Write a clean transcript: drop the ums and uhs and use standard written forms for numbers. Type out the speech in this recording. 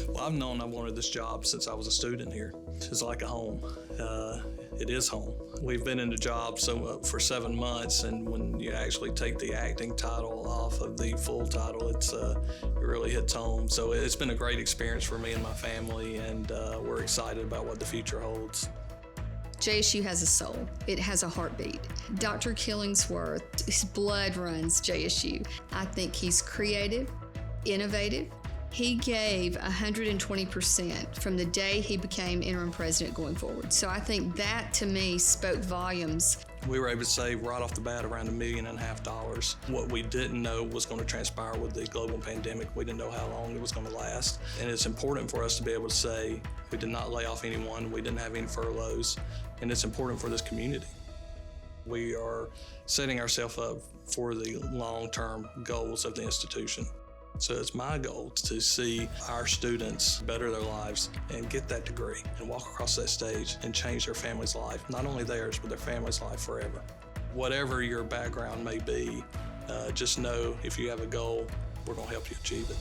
Well, I've known I wanted this job since I was a student here. It's like a home. It is home. We've been in the job for 7 months, and when you actually take the acting title off of the full title, it really hits home. So it's been a great experience for me and my family, and we're excited about what the future holds. JSU has a soul. It has a heartbeat. Dr. Killingsworth, his blood runs JSU. I think he's creative, innovative. He gave 120% from the day he became interim president going forward. So I think that, to me, spoke volumes. We were able to save right off the bat around $1.5 million. What we didn't know was going to transpire with the global pandemic. We didn't know how long it was going to last. And it's important for us to be able to say we did not lay off anyone, we didn't have any furloughs, and it's important for this community. We are setting ourselves up for the long-term goals of the institution. So it's my goal to see our students better their lives and get that degree and walk across that stage and change their family's life, not only theirs, but their family's life forever. Whatever your background may be, just know if you have a goal, we're going to help you achieve it.